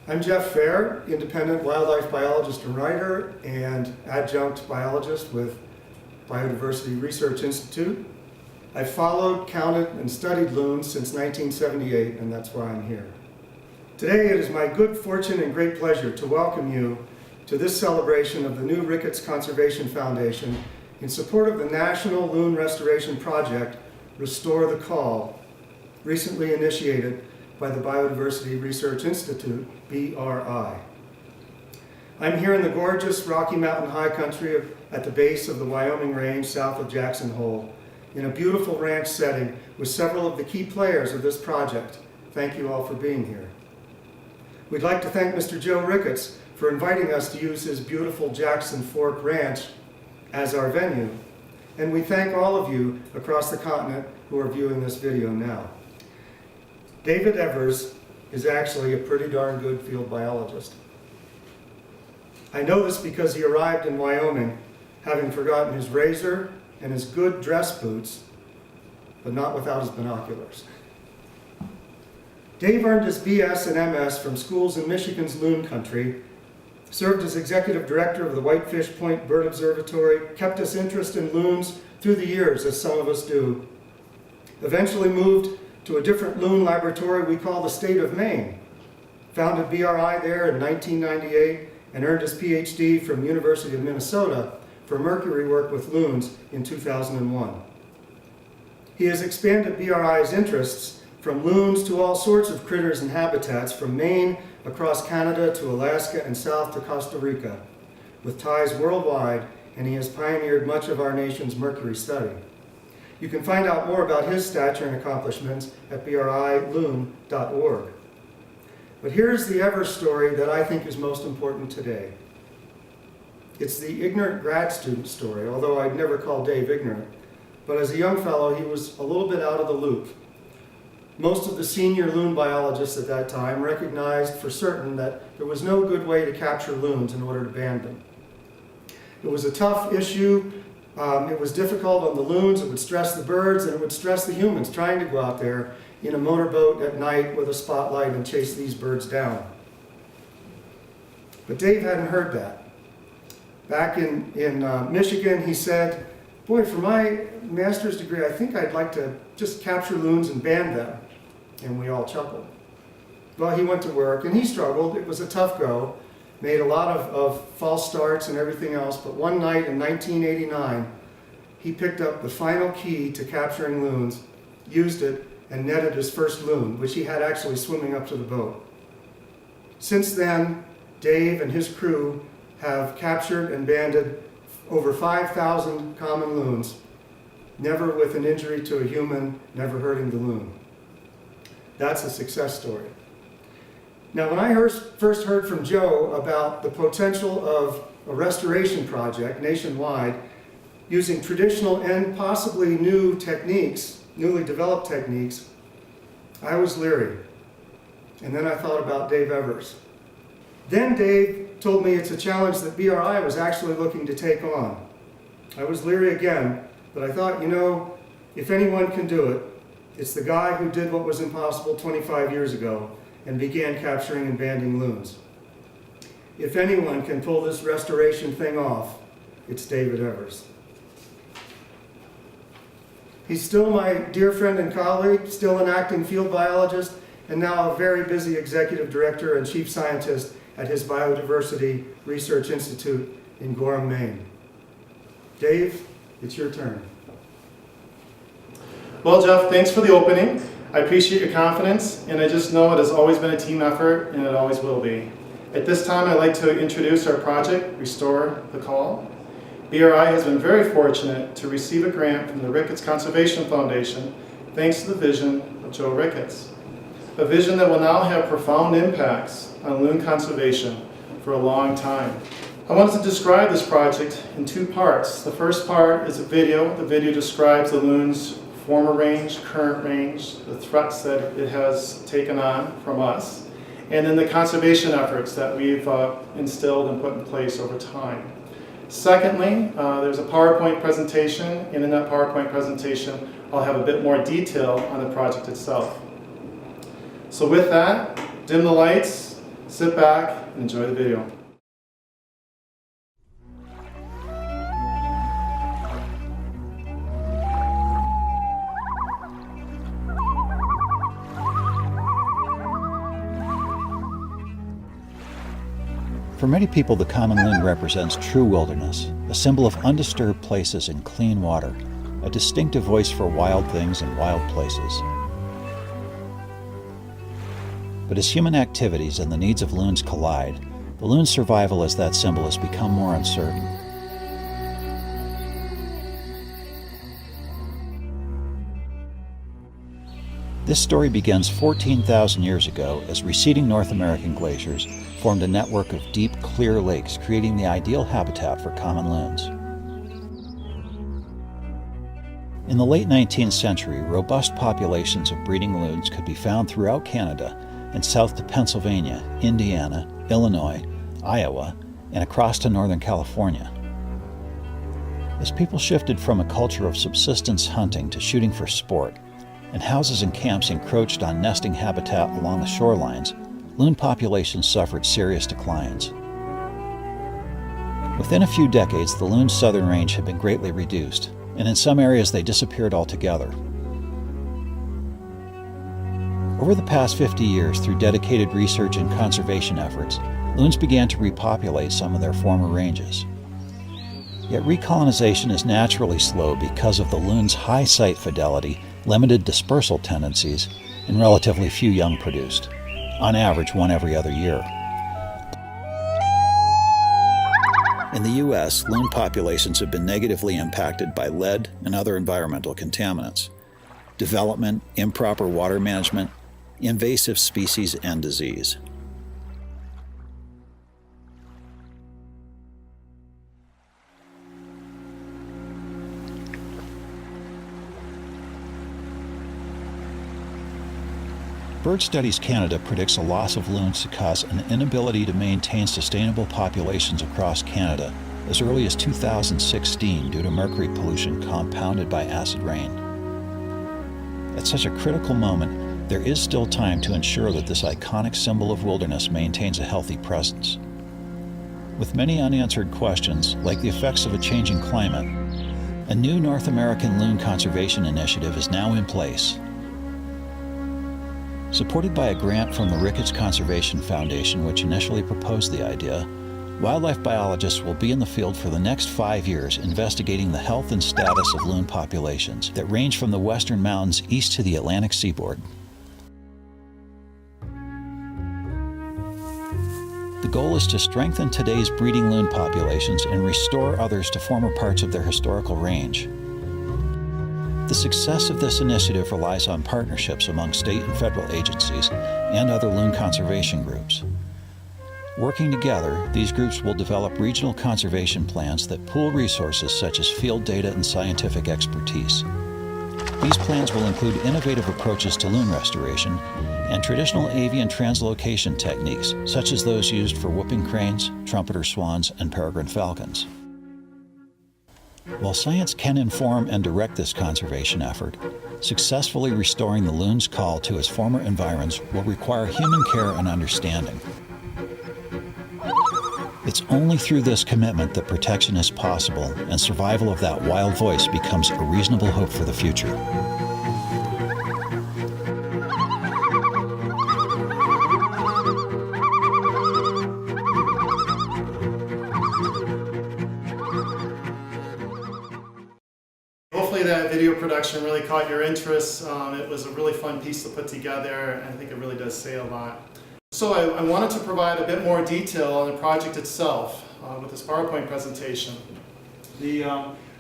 I'm Jeff Fair, independent wildlife biologist and writer and adjunct biologist with Biodiversity Research Institute. I've followed, counted, and studied loons since 1978, and that's why I'm here. Today it is my good fortune and great pleasure to welcome you to this celebration of the New Ricketts Conservation Foundation in support of the National Loon Restoration Project, Restore the Call, recently initiated by the Biodiversity Research Institute, BRI. I'm here in the gorgeous Rocky Mountain High Country at the base of the Wyoming Range south of Jackson Hole, in a beautiful ranch setting with several of the key players of this project. Thank you all for being here. We'd like to thank Mr. Joe Ricketts for inviting us to use his beautiful Jackson Fork Ranch as our venue, and we thank all of you across the continent who are viewing this video now. David Evers is actually a pretty darn good field biologist. I know this because he arrived in Wyoming having forgotten his razor and his good dress boots, but not without his binoculars. Dave earned his BS and MS from schools in Michigan's loon country, served as executive director of the Whitefish Point Bird Observatory, kept his interest in loons through the years, as some of us do. Eventually moved to a different loon laboratory we call the State of Maine. Founded BRI there in 1998 and earned his PhD from University of Minnesota for mercury work with loons in 2001. He has expanded BRI's interests from loons to all sorts of critters and habitats, from Maine across Canada to Alaska and south to Costa Rica, with ties worldwide, and he has pioneered much of our nation's mercury study. You can find out more about his stature and accomplishments at briloon.org. But here's the Evers story that I think is most important today. It's the ignorant grad student story, although I'd never call Dave ignorant. But as a young fellow, he was a little bit out of the loop. Most of the senior loon biologists at that time recognized for certain that there was no good way to capture loons in order to band them. It was a tough issue. It was difficult on the loons, it would stress the birds, and it would stress the humans trying to go out there in a motorboat at night with a spotlight and chase these birds down. But Dave hadn't heard that. Back in Michigan, he said, boy, for my master's degree, I think I'd like to just capture loons and band them. And we all chuckled. Well, he went to work, and he struggled. It was a tough go. Made a lot of false starts and everything else, but one night in 1989, he picked up the final key to capturing loons, used it, and netted his first loon, which he had actually swimming up to the boat. Since then, Dave and his crew have captured and banded over 5,000 common loons, never with an injury to a human, never hurting the loon. That's a success story. Now, when I first heard from Joe about the potential of a restoration project nationwide using traditional and possibly new techniques, newly developed techniques, I was leery. And then I thought about Dave Evers. Then Dave told me it's a challenge that BRI was actually looking to take on. I was leery again, but I thought, you know, if anyone can do it, it's the guy who did what was impossible 25 years ago and began capturing and banding loons. If anyone can pull this restoration thing off, it's David Evers. He's still my dear friend and colleague, still an acting field biologist, and now a very busy executive director and chief scientist at his Biodiversity Research Institute in Gorham, Maine. Dave, it's your turn. Well, Jeff, thanks for the opening. I appreciate your confidence, and I just know it has always been a team effort, and it always will be. At this time, I'd like to introduce our project, Restore the Call. BRI has been very fortunate to receive a grant from the Ricketts Conservation Foundation thanks to the vision of Joe Ricketts. A vision that will now have profound impacts on loon conservation for a long time. I wanted to describe this project in two parts. The first part is a video. The video describes the loon's former range, current range, the threats that it has taken on from us, and then the conservation efforts that we've instilled and put in place over time. Secondly, there's a PowerPoint presentation, and in that PowerPoint presentation, I'll have a bit more detail on the project itself. So with that, dim the lights, Sit back and enjoy the video. For many people, the common loon represents true wilderness, a symbol of undisturbed places and clean water, a distinctive voice for wild things and wild places. But as human activities and the needs of loons collide, the loon's survival as that symbol has become more uncertain. This story begins 14,000 years ago as receding North American glaciers formed a network of deep, clear lakes, creating the ideal habitat for common loons. In the late 19th century, robust populations of breeding loons could be found throughout Canada and south to Pennsylvania, Indiana, Illinois, Iowa, and across to Northern California. As people shifted from a culture of subsistence hunting to shooting for sport, and houses and camps encroached on nesting habitat along the shorelines, loon populations suffered serious declines. Within a few decades, the loon's southern range had been greatly reduced, and in some areas they disappeared altogether. Over the past 50 years, through dedicated research and conservation efforts, loons began to repopulate some of their former ranges. Yet recolonization is naturally slow because of the loon's high site fidelity, limited dispersal tendencies, and relatively few young produced, on average one every other year. In the U.S., loon populations have been negatively impacted by lead and other environmental contaminants, development, improper water management, invasive species, and disease. Bird Studies Canada predicts a loss of loons to cause an inability to maintain sustainable populations across Canada as early as 2016 due to mercury pollution compounded by acid rain. At such a critical moment, there is still time to ensure that this iconic symbol of wilderness maintains a healthy presence. With many unanswered questions, like the effects of a changing climate, a new North American loon conservation initiative is now in place. Supported by a grant from the Ricketts Conservation Foundation, which initially proposed the idea, wildlife biologists will be in the field for the next 5 years investigating the health and status of loon populations that range from the western mountains east to the Atlantic seaboard. The goal is to strengthen today's breeding loon populations and restore others to former parts of their historical range. The success of this initiative relies on partnerships among state and federal agencies and other loon conservation groups. Working together, these groups will develop regional conservation plans that pool resources such as field data and scientific expertise. These plans will include innovative approaches to loon restoration and traditional avian translocation techniques, such as those used for whooping cranes, trumpeter swans, and peregrine falcons. While science can inform and direct this conservation effort, successfully restoring the loon's call to its former environs will require human care and understanding. It's only through this commitment that protection is possible and survival of that wild voice becomes a reasonable hope for the future. Hopefully that video production really caught your interest. It was a really fun piece to put together, and I think it really does say a lot. So I wanted to provide a bit more detail on the project itself with this PowerPoint presentation. The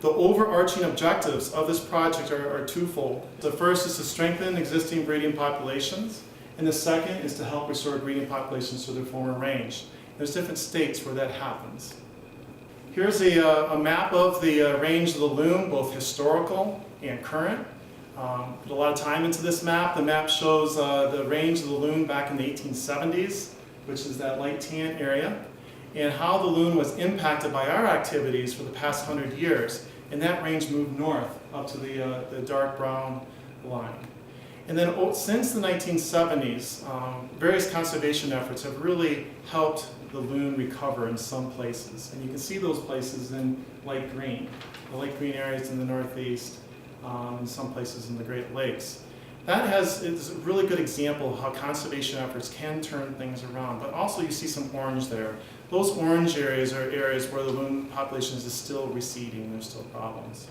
overarching objectives of this project are twofold. The first is to strengthen existing breeding populations, and the second is to help restore breeding populations to their former range. There's different states where that happens. Here's a map of the range of the loon, both historical and current. Put a lot of time into this map. The map shows the range of the loon back in the 1870s, which is that light tan area, and how the loon was impacted by our activities for the past 100 years. And that range moved north up to the dark brown line. And then since the 1970s, various conservation efforts have really helped the loon recover in some places. And you can see those places in light green. The light green areas in the Northeast, and some places in the Great Lakes. That is a really good example of how conservation efforts can turn things around. But also you see some orange there. Those orange areas are areas where the loon population is still receding. There's still problems.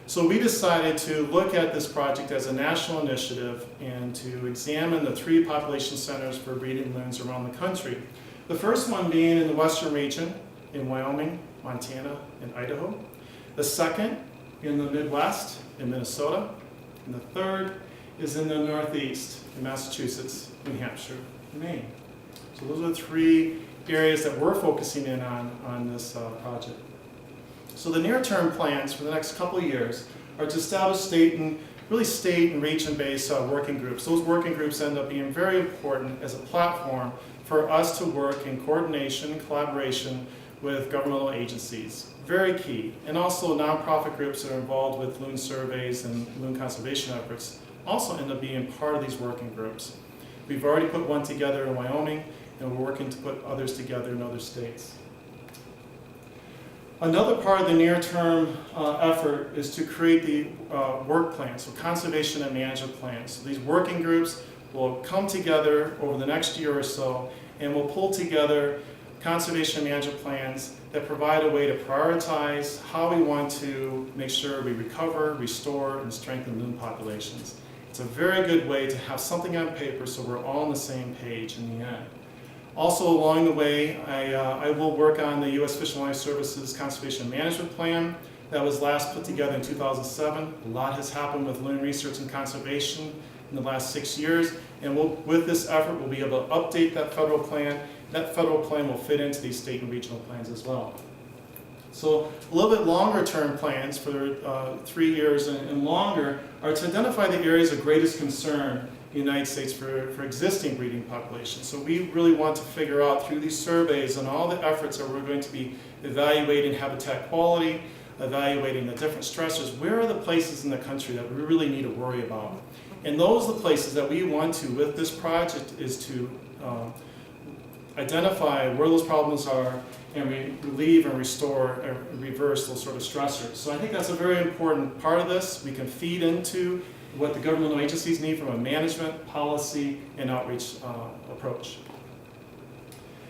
So we decided to look at this project as a national initiative and to examine the 3 population centers for breeding loons around the country. The first one being in the western region, in Wyoming, Montana, and Idaho. The second in the Midwest, in Minnesota. And the third is in the Northeast, in Massachusetts, New Hampshire, and Maine. So those are the 3 areas that we're focusing in on this project. So the near-term plans for the next couple of years are to establish state and region-based working groups. Those working groups end up being very important as a platform for us to work in coordination and collaboration with governmental agencies. Very key. And also nonprofit groups that are involved with loon surveys and loon conservation efforts also end up being part of these working groups. We've already put one together in Wyoming, and we're working to put others together in other states. Another part of the near-term effort is to create the work plans, so conservation and management plans. So these working groups will come together over the next year or so, and we'll pull together conservation and management plans that provide a way to prioritize how we want to make sure we recover, restore, and strengthen loon populations. It's a very good way to have something on paper so we're all on the same page in the end. Also along the way, I will work on the U.S. Fish and Wildlife Service's Conservation Management Plan that was last put together in 2007. A lot has happened with loon research and conservation in the last 6 years, and with this effort we'll be able to update that federal plan. That federal plan will fit into these state and regional plans as well. So a little bit longer term plans for 3 years and longer are to identify the areas of greatest concern in the United States for existing breeding populations. So we really want to figure out through these surveys and all the efforts that we're going to be evaluating habitat quality, evaluating the different stressors, where are the places in the country that we really need to worry about? And those are the places that we want to, with this project, is to identify where those problems are and relieve and restore and reverse those sort of stressors. So I think that's a very important part of this. We can feed into what the governmental agencies need from a management, policy, and outreach approach.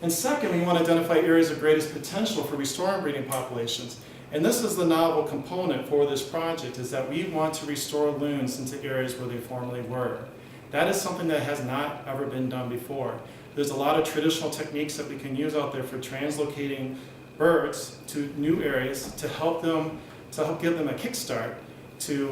And second, we want to identify areas of greatest potential for restoring breeding populations. And this is the novel component for this project, is that we want to restore loons into areas where they formerly were. That is something that has not ever been done before. There's a lot of traditional techniques that we can use out there for translocating birds to new areas to help give them a kickstart to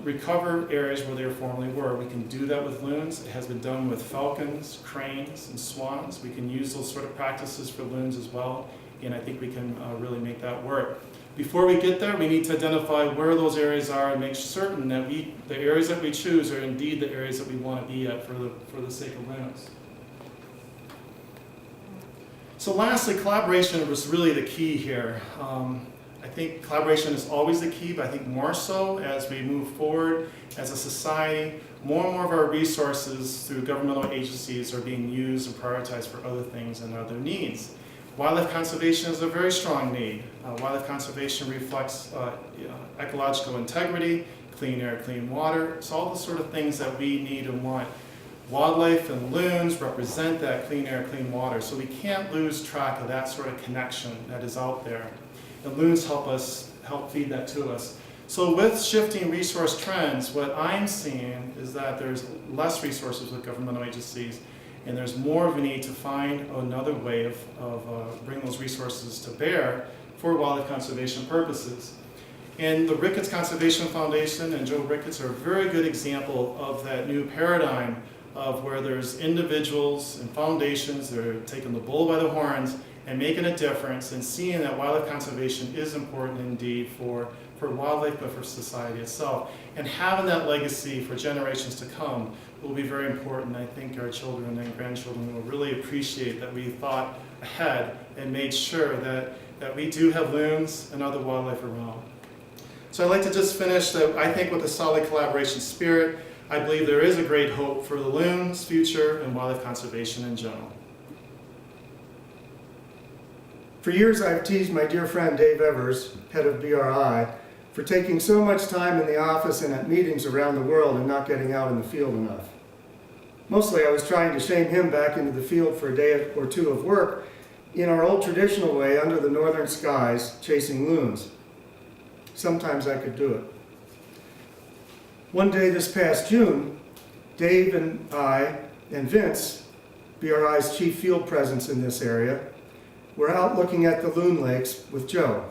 recover areas where they formerly were. We can do that with loons. It has been done with falcons, cranes, and swans. We can use those sort of practices for loons as well, and I think we can really make that work. Before we get there, we need to identify where those areas are and make certain that the areas that we choose are indeed the areas that we want to be at for the sake of loons. So lastly, collaboration was really the key here. I think collaboration is always the key, but I think more so as we move forward as a society, more and more of our resources through governmental agencies are being used and prioritized for other things and other needs. Wildlife conservation is a very strong need. Wildlife conservation reflects ecological integrity, clean air, clean water. It's all the sort of things that we need and want. Wildlife and loons represent that clean air, clean water, so we can't lose track of that sort of connection that is out there. And loons help feed that to us. So with shifting resource trends, what I'm seeing is that there's less resources with governmental agencies, and there's more of a need to find another way of bringing those resources to bear for wildlife conservation purposes. And the Ricketts Conservation Foundation and Joe Ricketts are a very good example of that new paradigm of where there's individuals and foundations that are taking the bull by the horns and making a difference and seeing that wildlife conservation is important indeed for wildlife, but for society itself. And having that legacy for generations to come will be very important. I think our children and grandchildren will really appreciate that we thought ahead and made sure that we do have loons and other wildlife around. So I'd like to just finish, I think, with a solid collaboration spirit. I believe there is a great hope for the loon's future and wildlife conservation in general. For years, I've teased my dear friend Dave Evers, head of BRI, for taking so much time in the office and at meetings around the world and not getting out in the field enough. Mostly, I was trying to shame him back into the field for a day or two of work in our old traditional way under the northern skies, chasing loons. Sometimes I could do it. One day this past June, Dave and I and Vince, BRI's chief field presence in this area, were out looking at the loon lakes with Joe.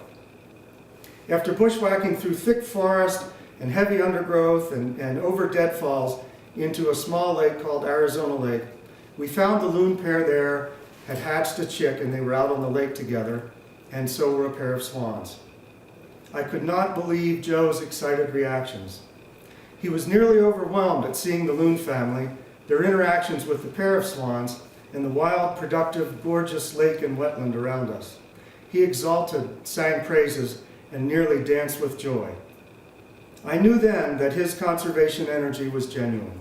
After bushwhacking through thick forest and heavy undergrowth and over deadfalls into a small lake called Arizona Lake, we found the loon pair there had hatched a chick and they were out on the lake together, and so were a pair of swans. I could not believe Joe's excited reactions. He was nearly overwhelmed at seeing the loon family, their interactions with the pair of swans, and the wild, productive, gorgeous lake and wetland around us. He exulted, sang praises, and nearly danced with joy. I knew then that his conservation energy was genuine.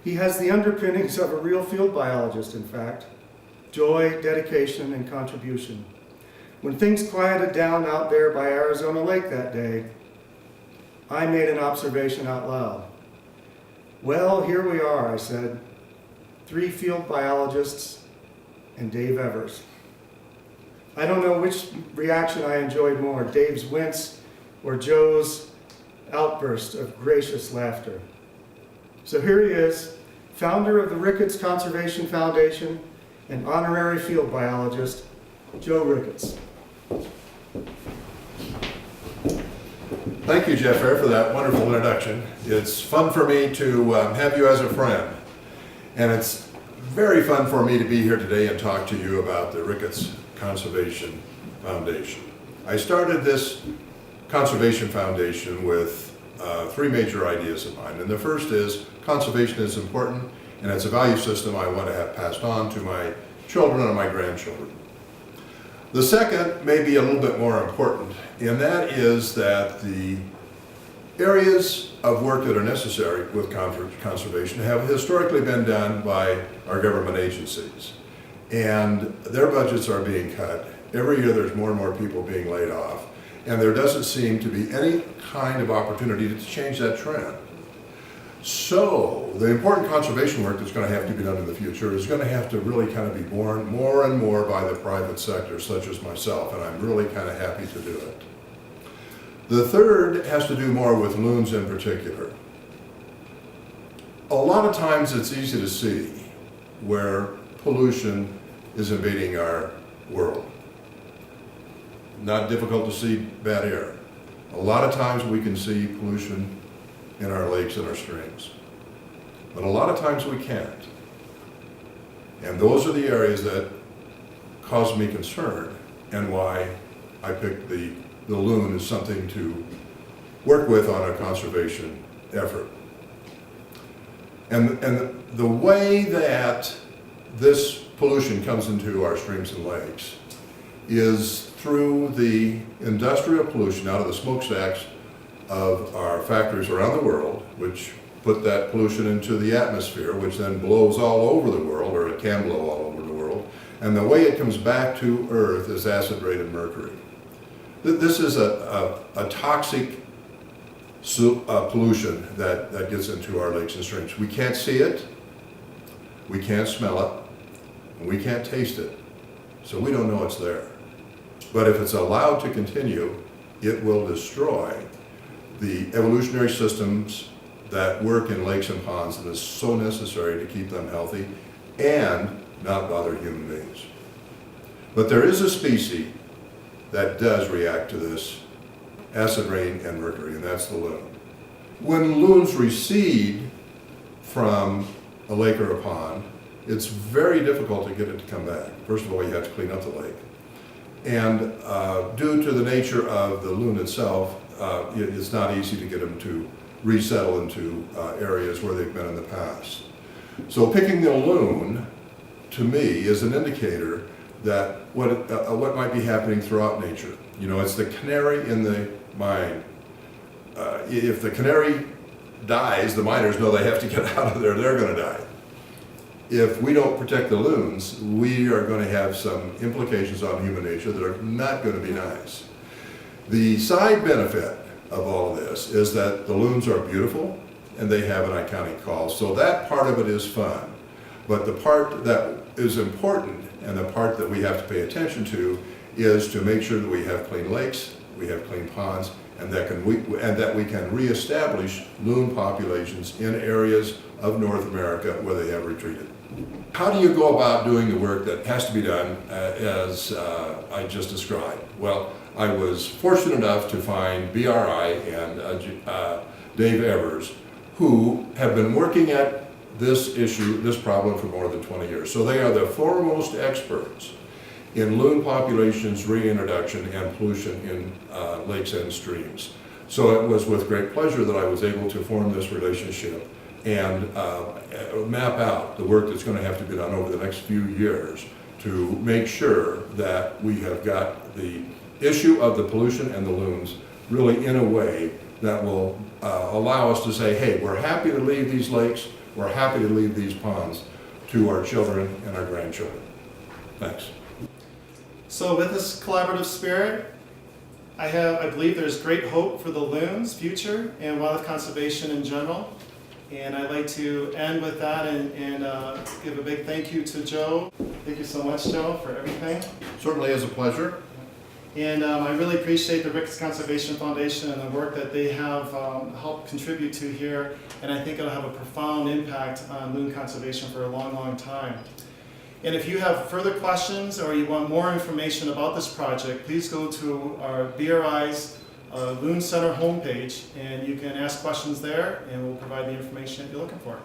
He has the underpinnings of a real field biologist, in fact. Joy, dedication, and contribution. When things quieted down out there by Arizona Lake that day, I made an observation out loud. Well, here we are, I said. 3 field biologists and Dave Evers. I don't know which reaction I enjoyed more, Dave's wince or Joe's outburst of gracious laughter. So here he is, founder of the Ricketts Conservation Foundation and honorary field biologist, Joe Ricketts. Thank you, Jeff Fair, for that wonderful introduction. It's fun for me to have you as a friend, and it's very fun for me to be here today and talk to you about the Ricketts Conservation Foundation. I started this Conservation Foundation with 3 major ideas in mind, and the first is conservation is important, and it's a value system I want to have passed on to my children and my grandchildren. The second may be a little bit more important, and that is that the areas of work that are necessary with conservation have historically been done by our government agencies. And their budgets are being cut. Every year there's more and more people being laid off. And there doesn't seem to be any kind of opportunity to change that trend. So the important conservation work that's going to have to be done in the future is going to have to really kind of be borne more and more by the private sector, such as myself, and I'm really kind of happy to do it. The third has to do more with loons in particular. A lot of times it's easy to see where pollution is invading our world. Not difficult to see bad air. A lot of times we can see pollution in our lakes and our streams. But a lot of times we can't. And those are the areas that cause me concern and why I picked the loon as something to work with on a conservation effort. And the way that this pollution comes into our streams and lakes is through the industrial pollution out of the smokestacks of our factories around the world, which put that pollution into the atmosphere, which then blows all over the world, or it can blow all over the world. And the way it comes back to Earth is acid rain and mercury. This is a toxic pollution that gets into our lakes and streams. We can't see it, we can't smell it, and we can't taste it. So we don't know it's there. But if it's allowed to continue, it will destroy the evolutionary systems that work in lakes and ponds that is so necessary to keep them healthy and not bother human beings. But there is a species that does react to this acid rain and mercury, and that's the loon. When loons recede from a lake or a pond, it's very difficult to get it to come back. First of all, you have to clean up the lake. And due to the nature of the loon itself, it's not easy to get them to resettle into areas where they've been in the past. So picking the loon, to me, is an indicator that what might be happening throughout nature. You know, it's the canary in the mine. If the canary dies, the miners know they have to get out of there, they're gonna die. If we don't protect the loons, we are gonna have some implications on human nature that are not gonna be nice. The side benefit of all of this is that the loons are beautiful and they have an iconic call. So that part of it is fun. But the part that is important and the part that we have to pay attention to is to make sure that we have clean lakes, we have clean ponds, and that we can reestablish loon populations in areas of North America where they have retreated. How do you go about doing the work that has to be done as I just described? Well, I was fortunate enough to find BRI and Dave Evers, who have been working at this issue, this problem for more than 20 years. So they are the foremost experts in loon populations, reintroduction, and pollution in lakes and streams. So it was with great pleasure that I was able to form this relationship and map out the work that's going to have to be done over the next few years to make sure that we have got the issue of the pollution and the loons really in a way that will allow us to say, hey, we're happy to leave these lakes, we're happy to leave these ponds to our children and our grandchildren. Thanks. So with this collaborative spirit, I believe there's great hope for the loons' future and wildlife conservation in general. And I'd like to end with that and give a big thank you to Joe. Thank you so much, Joe, for everything. Certainly is a pleasure. And I really appreciate the Ricketts Conservation Foundation and the work that they have helped contribute to here. And I think it'll have a profound impact on loon conservation for a long, long time. And if you have further questions or you want more information about this project, please go to our BRI's Loon Center homepage and you can ask questions there and we'll provide the information that you're looking for.